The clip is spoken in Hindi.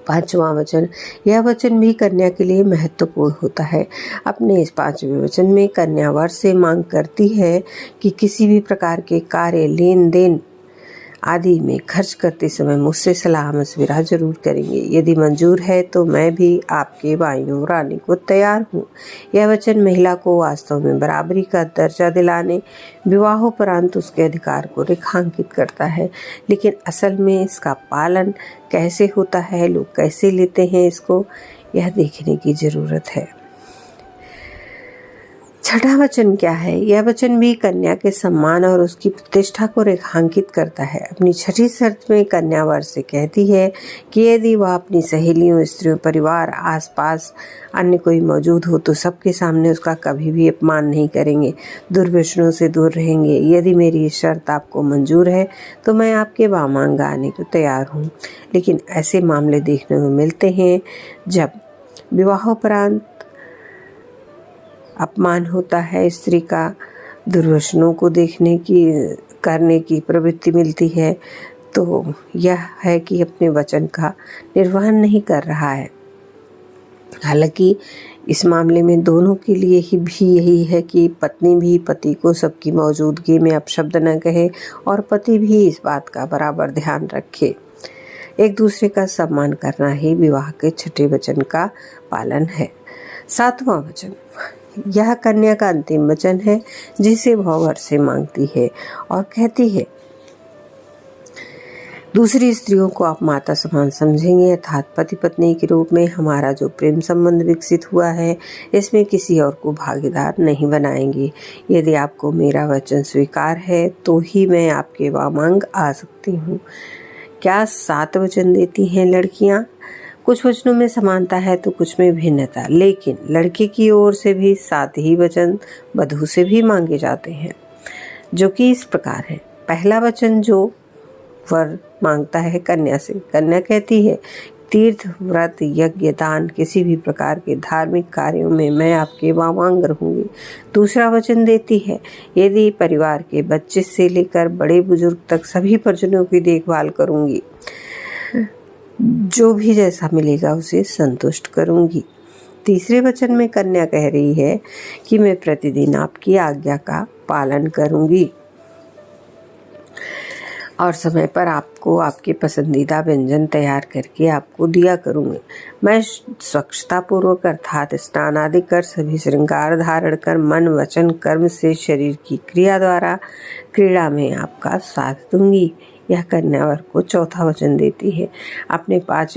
पांचवा वचन, यह वचन भी कन्या के लिए महत्वपूर्ण होता है। अपने इस पांचवें वचन में कन्या वर से मांग करती है कि किसी भी प्रकार के कार्य, लेन देन आदि में खर्च करते समय मुझसे सलाह मशविरा जरूर करेंगे। यदि मंजूर है तो मैं भी आपके वायुओं रानी को तैयार हूँ। यह वचन महिला को वास्तव में बराबरी का दर्जा दिलाने, विवाहोपरांत उसके अधिकार को रेखांकित करता है, लेकिन असल में इसका पालन कैसे होता है, लोग कैसे लेते हैं इसको, यह देखने की जरूरत है। छठा वचन क्या है? यह वचन भी कन्या के सम्मान और उसकी प्रतिष्ठा को रेखांकित करता है। अपनी छठी शर्त में कन्या वर से कहती है कि यदि वह अपनी सहेलियों, स्त्रियों, परिवार, आसपास अन्य कोई मौजूद हो तो सबके सामने उसका कभी भी अपमान नहीं करेंगे, दुर्व्यसनों से दूर रहेंगे। यदि मेरी ये शर्त आपको मंजूर है तो मैं आपके वामांग आने को तैयार हूँ। लेकिन ऐसे मामले देखने में मिलते हैं जब विवाहोपरांत अपमान होता है, स्त्री का दुर्व्यसनों को करने की प्रवृत्ति मिलती है, तो यह है कि अपने वचन का निर्वहन नहीं कर रहा है। हालांकि इस मामले में दोनों के लिए भी यही है कि पत्नी भी पति को सबकी मौजूदगी में अपशब्द न कहे और पति भी इस बात का बराबर ध्यान रखे। एक दूसरे का सम्मान करना ही विवाह के छठे वचन का पालन है। सातवां वचन, यह कन्या का अंतिम वचन है जिसे वह वर से मांगती है और कहती है, दूसरी स्त्रियों को आप माता समान समझेंगे, अर्थात पति पत्नी के रूप में हमारा जो प्रेम संबंध विकसित हुआ है इसमें किसी और को भागीदार नहीं बनाएंगे। यदि आपको मेरा वचन स्वीकार है तो ही मैं आपके वामांग आ सकती हूँ। क्या 7 वचन देती हैं लड़कियाँ? कुछ वचनों में समानता है तो कुछ में भिन्नता, लेकिन लड़के की ओर से भी 7 ही वचन वधू से भी मांगे जाते हैं, जो कि इस प्रकार है। पहला वचन जो वर मांगता है कन्या से, कन्या कहती है, तीर्थ, व्रत, यज्ञ, दान, किसी भी प्रकार के धार्मिक कार्यों में मैं आपके वामांग रहूंगी। दूसरा वचन देती है, यदि परिवार के बच्चे से लेकर बड़े बुजुर्ग तक सभी परिजनों की देखभाल करूंगी, जो भी जैसा मिलेगा उसे संतुष्ट करूंगी। तीसरे वचन में कन्या कह रही है कि मैं प्रतिदिन आपकी आज्ञा का पालन करूंगी और समय पर आपको आपके पसंदीदा व्यंजन तैयार करके आपको दिया करूंगी। मैं स्वच्छता पूर्वक अर्थात स्नान आदि कर सभी श्रृंगार धारण कर मन, वचन, कर्म से शरीर की क्रिया द्वारा क्रीड़ा में आपका साथ दूंगी। यह कन्या वर को चौथा वचन देती है। अपने 5वें